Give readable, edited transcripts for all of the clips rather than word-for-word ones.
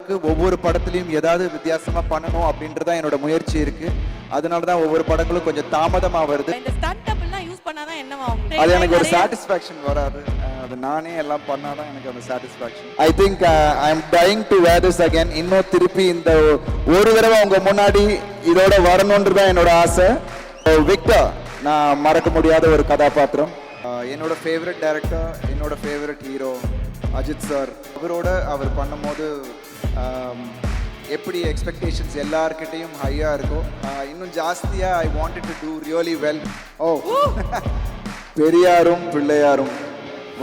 அளவுக்கு ஒவ்வொரு படத்துலையும் ஏதாவது வித்தியாசமா பண்ணணும் அப்படின்றதான் என்னோட முயற்சி இருக்கு. அதனால தான் ஒவ்வொரு படங்களும் கொஞ்சம் தாமதமா வருது. இந்த ஸ்டண்ட் டபுள்லாம் யூஸ் பண்ணாதான் என்னவாகும்? அது எனக்கு ஒரு சாட்டிஸ்ஃபேக்ஷன் வராது. அது நானே எல்லாம் பண்ணாதான் எனக்கு அந்த satisfaction. I think I am dying to wear this again. இன்னும் திருப்பி இந்த ஒரு தடவை உங்க முன்னாடி இதோட வரணுன்றதான் என்னோட ஆசை. விக்டர் நான் மறக்க முடியாத ஒரு கதாபாத்திரம். என்னோட ஃபேவரட் டைரக்டர், என்னோட ஃபேவரட் ஹீரோ அஜித் சார். அவர் பண்ணும்போது எப்படி எக்ஸ்பெக்டேஷன்ஸ் எல்லார்கிட்டையும் ஹையாக இருக்கும், இன்னும் ஜாஸ்தியாக I wanted to do really well. பெரியாரும் பிள்ளையாரும்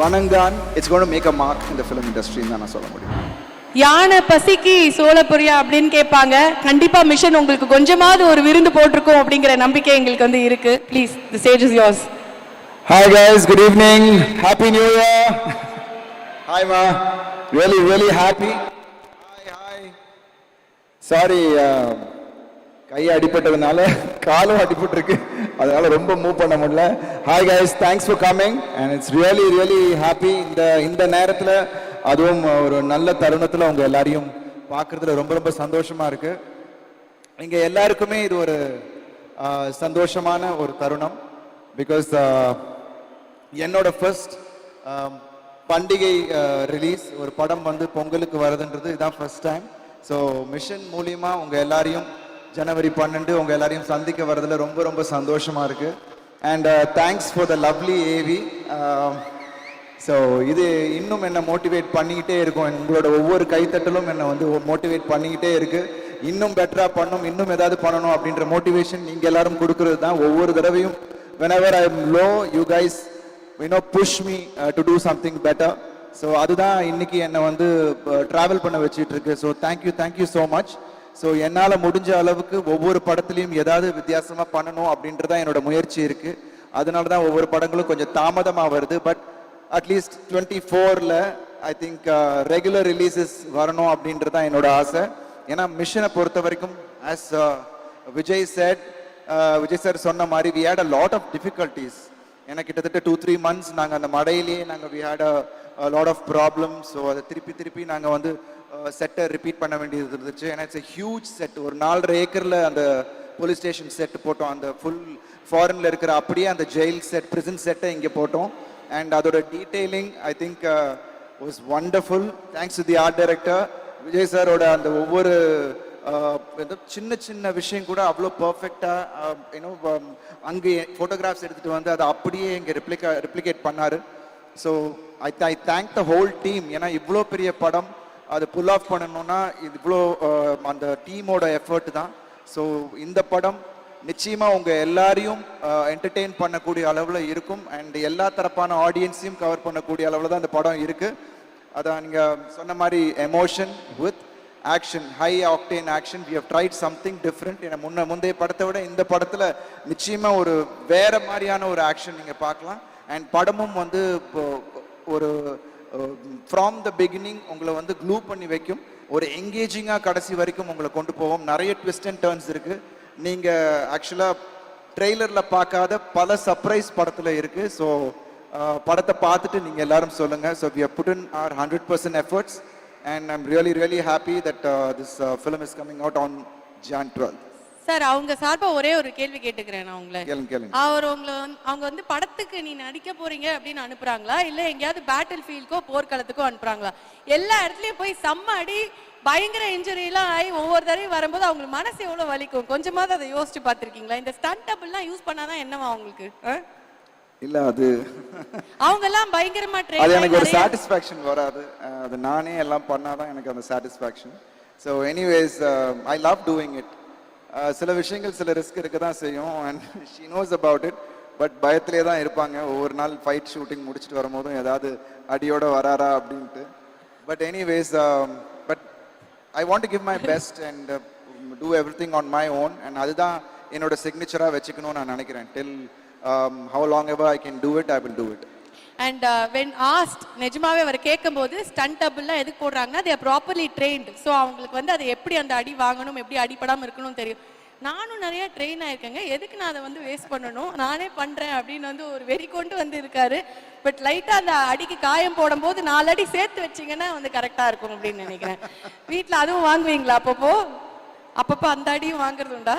Vanangaan. It's going to make a mark in the film இண்டஸ்ட்ரின்னு தான் நான் சொல்ல முடியும். யானை பசிக்கு சோளப்புரியா அப்படின்னு கேட்பாங்க. கண்டிப்பா மிஷன் உங்களுக்கு கொஞ்சமாவது ஒரு விருந்து போட்டிருக்கோம் அப்படிங்கிற நம்பிக்கை எங்களுக்கு வந்து இருக்கு. Please, the stage is yours. Hi guys, good evening. Happy New Year. Hi ma. Really happy. Hi. Sorry, கை அடிபட்டதுனால காலும் அடிபட்டிருக்கு, அதனால ரொம்ப மூவ் பண்ண முடியல. Hi guys, thanks for coming and it's really happy. இந்த நேரத்துல அதுவும் ஒரு நல்ல தருணத்துல உங்க எல்லாரையும் பார்க்கறதுல ரொம்ப சந்தோஷமா இருக்கு. இங்க எல்லாருக்குமே இது ஒரு சந்தோஷமான ஒரு தருணம். பிகாஸ் என்னோட ஃபர்ஸ்ட் பண்டிகை ரிலீஸ் ஒரு படம் வந்து பொங்கலுக்கு வருதுன்றது இதுதான் ஃபர்ஸ்ட் டைம். ஸோ மிஷன் மூலியமா உங்க எல்லாரையும் ஜனவரி 12 உங்க எல்லாரையும் சந்திக்க வரதுல ரொம்ப சந்தோஷமா இருக்கு. And thanks for the lovely AV. So இது இன்னும் என்னை மோட்டிவேட் பண்ணிக்கிட்டே இருக்கும். உங்களோட ஒவ்வொரு கைத்தட்டலும் என்னை வந்து மோட்டிவேட் பண்ணிக்கிட்டே இருக்கு. இன்னும் பெட்டரா பண்ணணும், இன்னும் ஏதாவது பண்ணணும் அப்படின்ற மோட்டிவேஷன் நீங்க எல்லாரும் கொடுக்கறது தான். ஒவ்வொரு தடவையும் whenever I am low, you guys push me to do something better. So அதுதான் இன்னைக்கு என்னை வந்து டிராவல் பண்ண வச்சிட்டு இருக்கு. So thank you so much. So என்னால் முடிஞ்ச அளவுக்கு ஒவ்வொரு படத்துலையும் ஏதாவது வித்தியாசமா பண்ணணும் அப்படின்றதான் என்னோட முயற்சி இருக்கு. அதனால தான் ஒவ்வொரு படங்களும் கொஞ்சம் தாமதமாக வருது. பட் அட்லீஸ்ட் 24ல ஐ திங்க் ரெகுலர் ரிலீசஸ் வரணும் அப்படின்றதான் என்னோட ஆசை. ஏன்னா மிஷனை பொறுத்த வரைக்கும் ஆஸ் விஜய் சார் சொன்ன மாதிரி we had a lot of difficulties. ஏன்னா கிட்டத்தட்ட 2-3 months நாங்கள் அந்த மழையிலேயே we had a lot of problems. So அதை திருப்பி நாங்கள் வந்து செட்டை ரிப்பீட் பண்ண வேண்டியது இருந்துச்சு. ஏன்னா இட்ஸ் a huge செட். ஒரு 4.5 ஏக்கரில் அந்த போலீஸ் ஸ்டேஷன் செட் போட்டோம். அந்த ஃபுல் ஃபாரின்ல இருக்கிற அப்படியே அந்த ஜெயில் செட், பிரிசன் செட்டை இங்கே போட்டோம். அண்ட் அதோட detailing I think was wonderful. Thanks to the art director Vijay சாரோட அந்த ஒவ்வொரு சின்ன விஷயம் கூட அவ்வளோ பர்ஃபெக்டாக அங்கே ஃபோட்டோகிராஃப்ஸ் எடுத்துகிட்டு வந்து அதை அப்படியே இங்கே ரிப்ளிகேட் பண்ணார். So I thank the whole team. ஏன்னா இவ்வளோ பெரிய படம் அதை புல் ஆஃப் பண்ணணும்னா இது இவ்வளோ அந்த டீமோட எஃபர்ட் தான். ஸோ இந்த படம் நிச்சயமாக உங்கள் எல்லாரையும் என்டர்டெயின் பண்ணக்கூடிய அளவில் இருக்கும். அண்ட் எல்லா தரப்பான ஆடியன்ஸையும் கவர் பண்ணக்கூடிய அளவில் தான் இந்த படம் இருக்குது. அதான் நீங்கள் சொன்ன மாதிரி emotion with action, high octane action. we have tried something different. முந்தைய படத்தை விட இந்த படத்துல நிச்சயமா ஒரு வேற மாதிரியான ஒரு ஆக்ஷன் நீங்க பார்க்கலாம். அண்ட் படமும் வந்து ஒரு ஃப்ரம் த பிகினிங் உங்களை வந்து க்ளூ பண்ணி வைக்கும். ஒரு எங்கேஜிங்கா கடைசி வரைக்கும் உங்களை கொண்டு போவோம். நிறைய ட்விஸ்ட் அண்ட் டர்ன்ஸ் இருக்கு. நீங்க ஆக்சுவலா ட்ரெய்லர்ல பார்க்காத பல சர்ப்ரைஸ் படத்துல இருக்கு. ஸோ படத்தை பார்த்துட்டு நீங்க எல்லாரும் சொல்லுங்க. So we have put in our 100% efforts. And I'm really happy that this film is coming out on Jan 12th. Sir, அவங்க சார்பா ஒரே ஒரு கேள்வி கேட்டுக்கிறேன் நான் உங்களை. கேளுங்க. அவங்க வந்து படத்துக்கு நீ நடிக்க போறீங்க அப்படின்னு அனுப்புறாங்களா, இல்ல எங்கேயாவது பேட்டில் ஃபீல்டுக்கோ போர்க்களத்துக்கோ அனுப்புறாங்களா? எல்லா இடத்துலயும் போய் செம்ம அடி, பயங்கர இன்ஜுரி எல்லாம் ஆகி ஒவ்வொரு தடவையும் வரும்போது அவங்க மனசு எவ்வளவு வலிக்கும்? கொஞ்சமாவது அதை யோசிச்சு பார்த்திருக்கீங்களா? இந்த ஸ்டண்ட் டபுள்லாம் யூஸ் பண்ணாதான் என்னவா அவங்களுக்கு? இல்ல அது அவங்க எல்லாம் பயங்கரமா ட்ரெயின். அது எனக்கு ஒரு சாட்டிஸ்ஃபேக்ஷன் வராது. அது நானே எல்லாம் பண்ணாதான் எனக்கு அந்த satisfaction. So anyways I love doing it. சில விஷயங்கள் சில ரிஸ்க் இருக்க தான் செய்யும். And she knows about it. But பயத்திலே தான் இருப்பாங்க. ஒவ்வொரு நாள் ஃபைட் ஷூட்டிங் முடிச்சுட்டு வரும்போதும் ஏதாவது அடியோட வராரா அப்படின்ட்டு. But anyways but I want to give my best and do everything on my own. And அதுதான் என்னோட சிக்னேச்சராக வச்சுக்கணும்னு நான் நினைக்கிறேன். டில் how long ever I can do it, I will do it. And when asked, நிஜமாவே அவர் கேட்கும்போது stunt டபுள்லாம் எதுக்கு போடுறாங்கன்னா they are properly trained. So அவங்களுக்கு வந்து அதை எப்படி அந்த அடி வாங்கணும், எப்படி அடிப்படாமல் இருக்கணும் தெரியும். நானும் நிறைய ட்ரெயின் ஆயிருக்கேங்க, எதுக்கு நான் அதை வந்து வேஸ்ட் பண்ணணும், நானே பண்றேன் அப்படின்னு வந்து ஒரு வெறி கொண்டு வந்து இருக்காரு. பட் லைட்டா அந்த அடிக்கு காயம் போடும்போது 4 அடி சேர்த்து வச்சீங்கன்னா வந்து கரெக்டா இருக்கும் அப்படின்னு நினைக்கிறேன். வீட்ல அதுவும் வாங்குவீங்களா அப்பப்போ? அப்பப்போ அந்த அடியும் வாங்குறது உண்டா?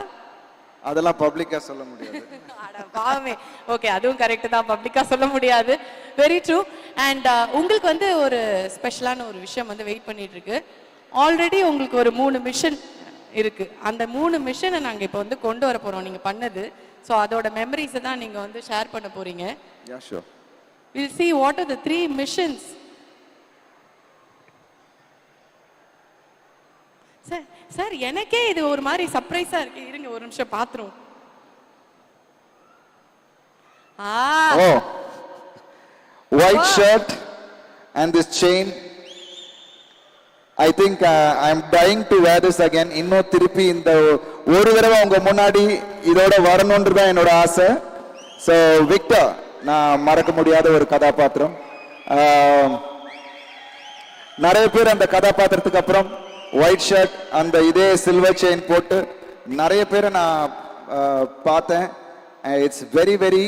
அதெல்லாம் பப்ளிக்கா சொல்ல முடியாது. அட பாவமே. ஓகே, அதுவும் கரெக்ட் தான், பப்ளிக்கா சொல்ல முடியாது. Very true. அண்ட் உங்களுக்கு வந்து ஒரு ஸ்பெஷலான ஒரு விஷயம் வந்து வெயிட் பண்ணிட்டு இருக்கு. ஆல்ரெடி உங்களுக்கு ஒரு 3 மிஷன் இருக்கு. அந்த 3 மிஷனை நாங்க இப்போ வந்து கொண்டு வர போறோம் நீங்க பண்ணது. ஸோ அதோட மெமரிஸை தான் நீங்க வந்து ஷேர் பண்ண போறீங்க. Yeah, sure. We'll see what are the 3 missions. Sir sir எனக்கே இது ஒரு மாதிரி சர்ப்ரைஸா இருக்கு. இருங்க ஒரு நிமிஷம் பாத்துறோம். Oh, white shirt and this chain. I think I'm dying to wear this again. இன்னும் திருப்பி இந்த ஒரு தடவை உங்க முன்னாடி இதோட வரணும்ன்றதான் என்னோட ஆசை. ஸோ விக்டர், நான் மறக்க முடியாத ஒரு கதாபாத்திரம். நிறைய பேர் அந்த கதாபாத்திரத்துக்கு அப்புறம் ஒயிட் ஷர்ட் அந்த இதே சில்வர் செயின் போட்டு நிறைய பேரை நான் பார்த்தேன். It's very very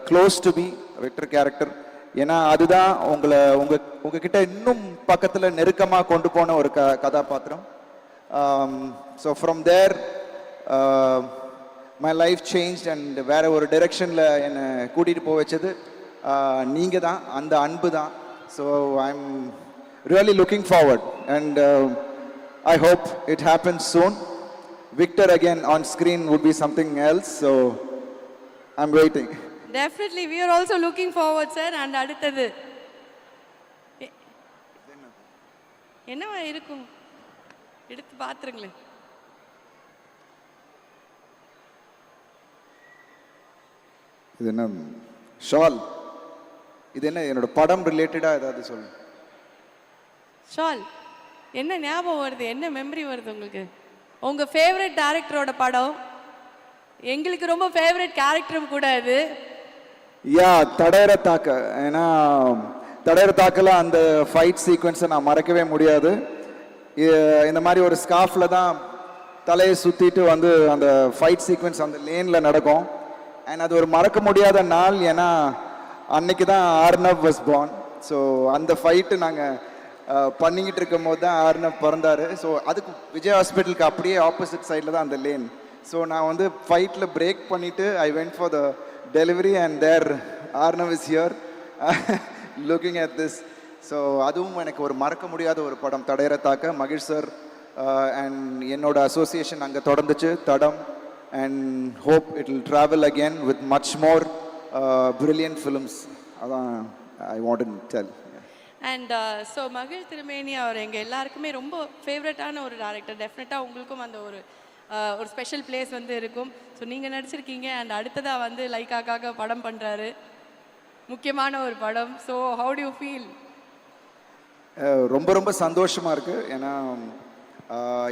close to me Victor character. ஏன்னா அதுதான் உங்ககிட்ட இன்னும் பக்கத்தில் நெருக்கமாக கொண்டு போன ஒரு கதாபாத்திரம். So from there my life change and வேற ஒரு டைரக்ஷனில் என்னை கூட்டிகிட்டு போக வச்சது நீங்கள் தான், அந்த அன்பு தான். So I am really looking forward and I hope it happens soon. Victor again on screen would be something else, so I'm waiting. Definitely, we are also looking forward, sir. And அடுத்தது என்னவா இருக்கும் எடுத்து பாத்துருங்களேன். இது என்ன shawl? இது என்ன என்னோட படம் ரிலேட்டடா ஏதாவது சொல்லுங்க. ஷால் என்ன ஞாபகம் வருது, என்ன மெமரி வருது உங்களுக்கு? உங்க ஃபேவரட் டைரக்டரோட படம், எங்களுக்கு ரொம்ப ஃபேவரட் கேரக்டரும் கூட அது. யா, தடையற தாக்க. ஏன்னா தடையற தாக்கல அந்த ஃபைட் சீக்வன்ஸை நான் மறக்கவே முடியாது. இந்த மாதிரி ஒரு ஸ்கார்ஃப்ல தான் தலையை சுத்திட்டு வந்து அந்த ஃபைட் சீக்வன்ஸ் அந்த லேன்ல நடக்கும். அண்ட் அது ஒரு மறக்க முடியாத நாள். ஏன்னா அன்னைக்கு தான் ஆர்னவ் வாஸ் பார்ன். ஸோ அந்த ஃபைட்டு நாங்கள் பண்ணிக்கிட்டு இருக்கும் போது தான் ஆர்னவ் பிறந்தாரு. ஸோ அதுக்கு விஜய் ஹாஸ்பிட்டலுக்கு அப்படியே ஆப்போசிட் சைடில் தான் அந்த லேன். ஸோ நான் வந்து ஃபைட்டில் பிரேக் பண்ணிவிட்டு I went for the delivery and there Arnav is here looking at this. So அதுவும் எனக்கு ஒரு மறக்க முடியாத ஒரு படம். தடையற தாக்க மகிழ் சார் அண்ட் என்னோட அசோசியேஷன் அங்கே தொடர்ந்துச்சு, தடம். And hope it will travel again with much more brilliant films. அதான் I want to tell. And so மகிழ் திருமேனி அவர் எங்கள் எல்லாருக்குமே ரொம்ப ஃபேவரட்டான ஒரு டேரக்டர். டெஃபினட்டாக உங்களுக்கும் அந்த ஒரு ஸ்பெஷல் பிளேஸ் வந்து இருக்கும். ஸோ நீங்கள் நடிச்சிருக்கீங்க அண்ட் அடுத்ததாக வந்து லைக்காக்காக படம் பண்ணுறாரு, முக்கியமான ஒரு படம். So how to you feel? ரொம்ப ரொம்ப சந்தோஷமாக இருக்குது. ஏன்னா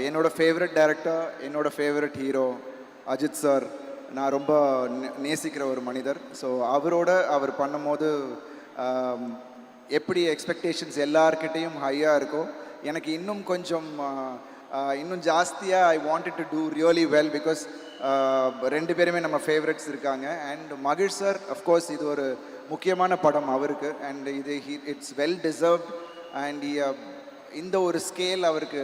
என்னோட ஃபேவரட் டைரக்டர், என்னோட ஃபேவரட் ஹீரோ அஜித் சார் நான் ரொம்ப நேசிக்கிற ஒரு மனிதர். ஸோ அவரோட அவர் பண்ணும்போது எப்படி எக்ஸ்பெக்டேஷன்ஸ் எல்லார்கிட்டையும் ஹையாக இருக்கோ, எனக்கு இன்னும் கொஞ்சம் இன்னும் ஜாஸ்தியாக I wanted to do really well. Because 2 பேருமே நம்ம ஃபேவரட்ஸ் இருக்காங்க. அண்ட் மகிழ் சார் அஃப்கோர்ஸ் இது ஒரு முக்கியமான படம் அவருக்கு. அண்ட் இது இட்ஸ் வெல் டிசர்வ்ட். அண்ட் இந்த ஒரு ஸ்கேல் அவருக்கு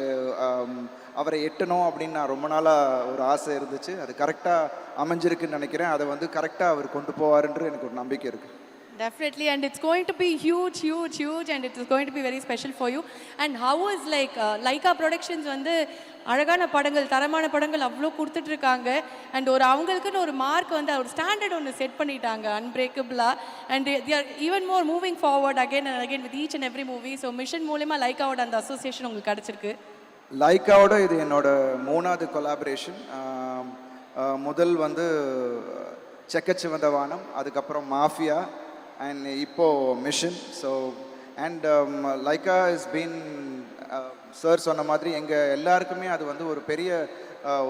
அவரை எட்டணும் அப்படின்னு நான் ரொம்ப நாளாக ஒரு ஆசை இருந்துச்சு. அது கரெக்டாக அமைஞ்சிருக்குன்னு நினைக்கிறேன். அதை வந்து கரெக்டாக அவர் கொண்டு போவாருன்ற எனக்கு ஒரு நம்பிக்கை இருக்குது. Definitely, and it's going to be huge, and it is going to be very special for you. And how is Laika Productions வந்து அழகான படங்கள், தரமான படங்கள் அவ்வளோ கொடுத்துட்டு இருக்காங்க. அண்ட் ஒரு அவங்களுக்குன்னு ஒரு மார்க் வந்து ஒரு ஸ்டாண்டர்ட் ஒன்று செட் பண்ணிட்டாங்க அன்பிரேக்கபிளாக. And they are even more moving forward again and again with each and every movie. So mission மூலமா லைக்காவோட அந்த அசோசியேஷன் உங்களுக்கு கிடச்சிருக்கு. லைக்காவோட இது என்னோட 3வது கொலாபரேஷன். முதல் வந்து செக்கச்சிவந்த வானம், அதுக்கப்புறம் மாஃபியா, அண்ட் இப்போ mission. So and Lyca is been sir சொன்ன மாதிரி எங்கள் எல்லாருக்குமே அது வந்து ஒரு பெரிய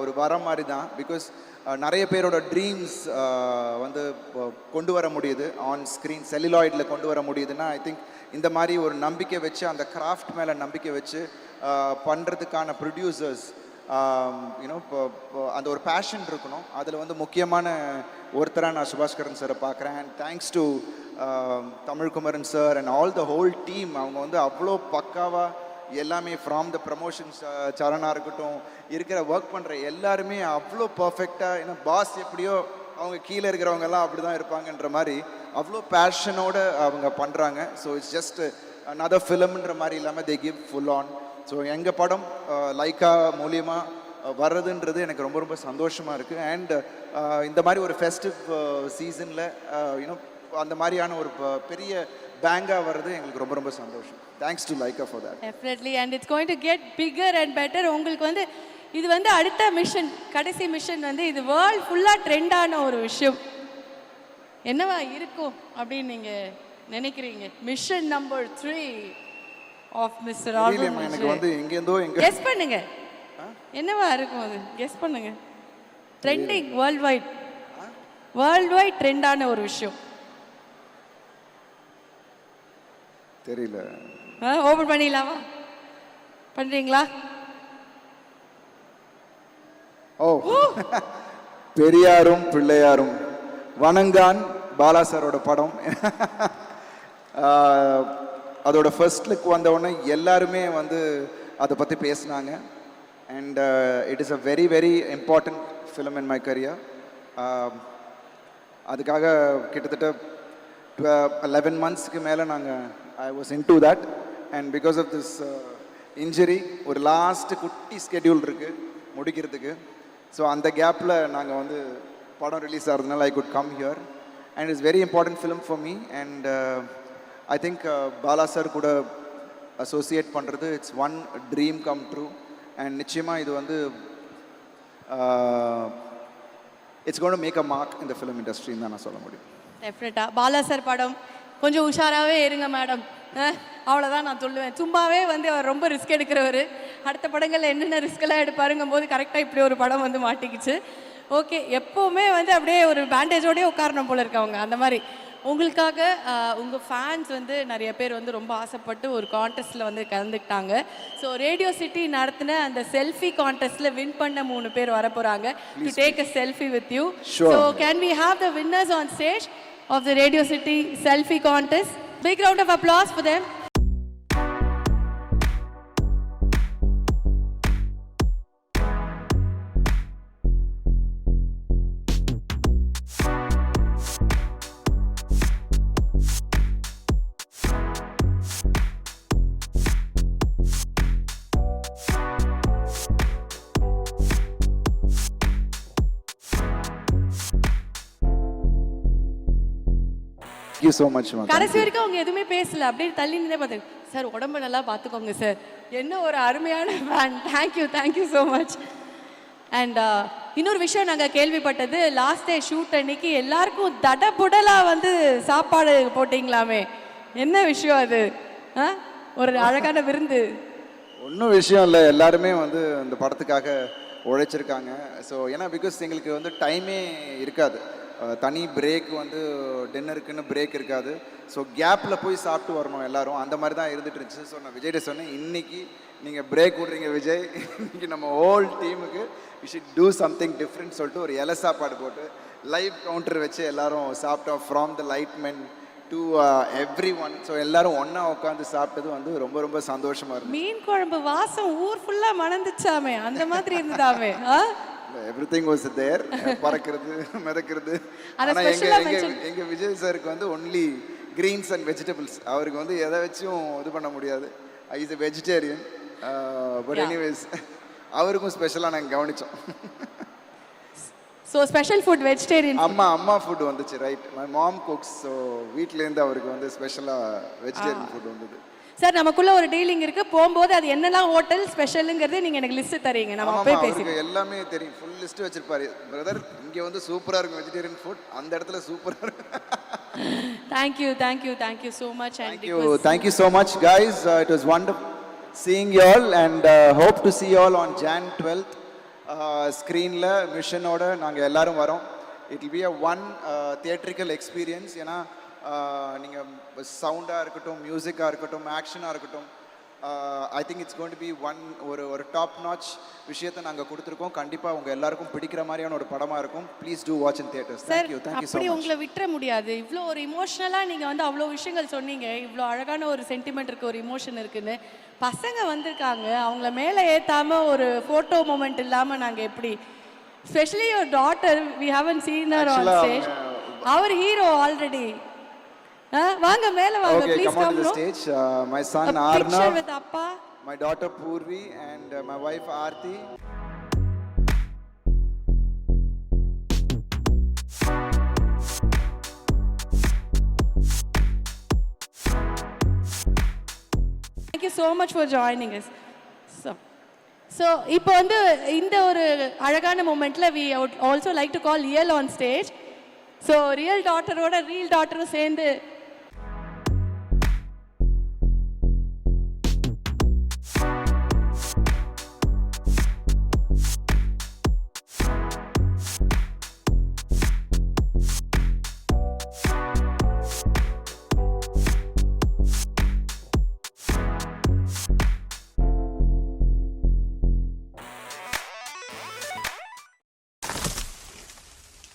ஒரு வரம் மாதிரி தான். பிகாஸ் நிறைய பேரோட ட்ரீம்ஸ் வந்து கொண்டு வர முடியுது ஆன் ஸ்க்ரீன், செல்லுலாய்டில் கொண்டு வர முடியுதுன்னா ஐ திங்க் இந்த மாதிரி ஒரு நம்பிக்கை வச்சு, அந்த கிராஃப்ட் மேலே நம்பிக்கை வச்சு பண்ணுறதுக்கான ப்ரொடியூசர்ஸ் யூனோ இப்போ அந்த ஒரு பேஷன் இருக்கணும். அதில் வந்து முக்கியமான ஒருத்தராக நான் சுபாஷ்கரன் சாரை பார்க்குறேன். And thanks to Tamilkumaran sir and all the whole team. அவங்க வந்து அவ்வளோ பக்காவாக எல்லாமே ஃப்ராம் த ப்ரமோஷன்ஸ் சரணாக இருக்கட்டும், இருக்கிற ஒர்க் பண்ணுற எல்லாருமே அவ்வளோ பர்ஃபெக்டாக. ஏன்னா பாஸ் எப்படியோ அவங்க கீழே இருக்கிறவங்கெல்லாம் அப்படி தான் இருப்பாங்கன்ற மாதிரி அவ்வளோ பேஷனோடு அவங்க பண்ணுறாங்க. ஸோ இட்ஸ் ஜஸ்ட் another ஃபிலிம்ன்ற மாதிரி இல்லாமல் they give full on. So எங்கள் படம் லைக்கா மூலியமாக வர்றதுன்றது எனக்கு ரொம்ப ரொம்ப சந்தோஷமாக இருக்குது. அண்ட் இந்த மாதிரி ஒரு ஃபெஸ்டிவ் சீசனில் யூனோ அந்த மாதிரியான ஒரு பெரிய பேங்காக வர்றது எங்களுக்கு ரொம்ப ரொம்ப சந்தோஷம். Thanks to Lyca for that. Definitely and it's going to get bigger and better. உங்களுக்கு வந்து இது வந்து அடுத்த மிஷன், கடைசி மிஷன் வந்து இது வேர்ல்ட் ஃபுல்லாக ட்ரெண்டான ஒரு விஷயம் என்னவா இருக்கும் அப்படின்னு நீங்கள் நினைக்கிறீங்க? Mission number 3 of mister album. எனக்கு வந்து எங்கேருந்தோ கெஸ் பண்ணுங்க என்னவா இருக்கும் அது, கெஸ் பண்ணுங்க. ட்ரெண்டிங் வேர்ல்ட் வைட் ட்ரெண்டான ஒரு விஷயம் தெரியல. ஓபன் பண்ணிடலாமா? பண்றீங்களா? ஓ பெரியாரும் பிள்ளையாரும் வணங்கான் பாலா சாரோட படம். அதோட ஃபர்ஸ்ட் லுக் வந்தவுடனே எல்லாருமே வந்து அதை பற்றி பேசினாங்க. And it is a very very important film in my career. அதுக்காக கிட்டத்தட்ட 11 monthsக்கு மேலே I was in to that. And because of this injury ஒரு லாஸ்ட் குட்டி ஸ்கெடியூல் இருக்குது முடிக்கிறதுக்கு. ஸோ அந்த கேப்பில் நாங்கள் வந்து படம் ரிலீஸ் ஆகிறதுனால I could come here. And it's very important film for me. And I think Bala sir கூட அசோசியேட் பண்ணுறது it's one dream come true. And நிச்சயமாக இது வந்து it's going to make a mark இந்த ஃபிலிம் இண்டஸ்ட்ரின்னு தான் நான் சொல்ல முடியும். டெஃபினட்டாக பாலா சார் படம் கொஞ்சம் உஷாராகவே இருங்க மேடம், அவ்வளோதான் நான் சொல்லுவேன். சும்மாவே வந்து அவர் ரொம்ப ரிஸ்க் எடுக்கிறவர். அடுத்த படங்களில் என்னென்ன ரிஸ்கெல்லாம் எடுப்பாருங்கும் போது கரெக்டாக இப்படி ஒரு படம் வந்து மாட்டிக்கிச்சு. ஓகே, எப்போவுமே வந்து அப்படியே ஒரு பேண்டேஜோடய உட்காரணும் போல இருக்கவங்க அந்த மாதிரி. உங்களுக்காக உங்கள் ஃபேன்ஸ் வந்து நிறைய பேர் வந்து ரொம்ப ஆசைப்பட்டு ஒரு கான்டெஸ்ட்டில் வந்து கலந்துக்கிட்டாங்க. ஸோ ரேடியோ சிட்டி நடத்தின அந்த செல்ஃபி கான்டெஸ்ட்டில் வின் பண்ண 3 பேர் வர போகிறாங்க to take a selfie with you. So can we have the winners on stage of the Radio City selfie contest? Big round of applause for them. So much. கடைசி வரைக்கும் அவங்க எதுவுமே பேசல, அப்படியே தள்ளி நின்று பார்த்து சார் உடம்பு நல்லா பார்த்துக்கோங்க சார். என்ன ஒரு அருமையான fan. Thank you so much. And இன்னொரு விஷயம் நாங்கள் கேள்விப்பட்டது, லாஸ்ட் டே ஷூட் அன்னைக்கு எல்லாருக்கும் தடபுடலாக வந்து சாப்பாடு போட்டிங்களாமே, என்ன விஷயம் அது? ஒரு அழகான விருந்து. ஒன்றும் விஷயம் இல்லை, எல்லாருமே வந்து இந்த படத்துக்காக உழைச்சிருக்காங்க. ஸோ ஏன்னா பிகாஸ் எங்களுக்கு வந்து டைமே இருக்காது, தனி பிரேக் வந்து டின்னருக்குன்னு பிரேக் இருக்காது. ஸோ கேப்பில் போய் சாப்பிட்டு வரணும் எல்லாரும், அந்த மாதிரி தான் இருந்துட்டு இருந்துச்சு. ஸோ நான் விஜய்கிட்ட சொன்னேன், இன்னைக்கு நீங்கள் பிரேக் விட்றீங்க விஜய், இன்னைக்கு நம்ம ஹோல் டீமுக்கு we should do something different சொல்லிட்டு ஒரு இலை சாப்பாடு போட்டு லைவ் கவுண்டர் வச்சு எல்லாரும் சாப்பிட்டோம். From the lightmen to everyone. So எல்லாரும் ஒன்றா உட்காந்து சாப்பிட்டது வந்து ரொம்ப ரொம்ப சந்தோஷமாக இருந்துச்சு. மீன் குழம்பு வாசம் ஊர் ஃபுல்லாக மணந்துச்சாமே, அந்த மாதிரி இருந்ததாமே. Everything was there. பறக்கிறது மிதக்கிறது. ஆனால் எங்கள் விஜய் சாருக்கு வந்து ஒன்லி கிரீன்ஸ் அண்ட் வெஜிடபிள்ஸ். அவருக்கு வந்து எதை வச்சும் இது பண்ண முடியாது. Is a vegetarian. But anyways அவருக்கும் ஸ்பெஷலாக நாங்கள் கவனித்தோம். So special food vegetarian. அம்மா ஃபுட் வந்துச்சு, right. My mom cooks. So வீட்டிலேருந்து அவருக்கு வந்து ஸ்பெஷலாக வெஜிடேரியன் ஃபுட் வந்தது. சார் நமக்குள்ள ஒரு டீலிங் இருக்கு, போகும்போது அது என்னெல்லாம் ஹோட்டல் ஸ்பெஷலுங்கிறது நீங்க எனக்கு லிஸ்ட் தரீங்க, நம்ம போய் பேசிக்கலாம். எல்லாமே தெரியும், ஃபுல் லிஸ்ட் வச்சிருப்பாரு பிரதர். இங்க வந்து சூப்பரா இருக்கும் வெஜிடேரியன் ஃபுட், அந்த இடத்துல சூப்பரா இருக்கும். Thank you so much. Thank you so much guys. It was wonderful seeing you all and hope to see you all on Jan 12th. ஸ்க்ரீன்ல மிஷனோட நாங்க எல்லாரும் வரோம். It will be a one theatrical experience. ஏன்னா நீங்கள் சவுண்டாக இருக்கட்டும், மியூசிக்காக இருக்கட்டும், ஆக்ஷனாக இருக்கட்டும், I think it's going to be ஒரு டாப் நாச் விஷயத்தை நாங்கள் கொடுத்துருக்கோம். கண்டிப்பாக உங்கள் எல்லாருக்கும் பிடிக்கிற மாதிரியான ஒரு படமாக இருக்கும். Please do watch in theatres. Sir thank you so அப்படி மச். உங்களை விட்டுற முடியாது. இவ்வளோ ஒரு இமோஷனலாக நீங்கள் வந்து அவ்வளோ விஷயங்கள் சொன்னீங்க. இவ்வளோ அழகான ஒரு சென்டிமெண்ட் இருக்குது, ஒரு இமோஷன் இருக்குன்னு. பசங்க வந்திருக்காங்க, அவங்கள மேலே ஏற்றாமல் ஒரு ஃபோட்டோ மூமெண்ட் இல்லாமல் நாங்கள் எப்படி? Specially your daughter, we haven't seen her on stage. அவர் ஹீரோ ஆல்ரெடி. வாங்க மேலே வாங்க, Okay, please come on come. to the stage. My son picture Arnav, with அப்பா. my daughter Purvi, and my wife Aarti. Thank you so much for joining us. So இப்போ வந்து இந்த ஒரு அழகான மூமெண்ட்ல we would also like to call Real on stage. So real டாட்டரோட reel டாட்டரும் சேர்ந்து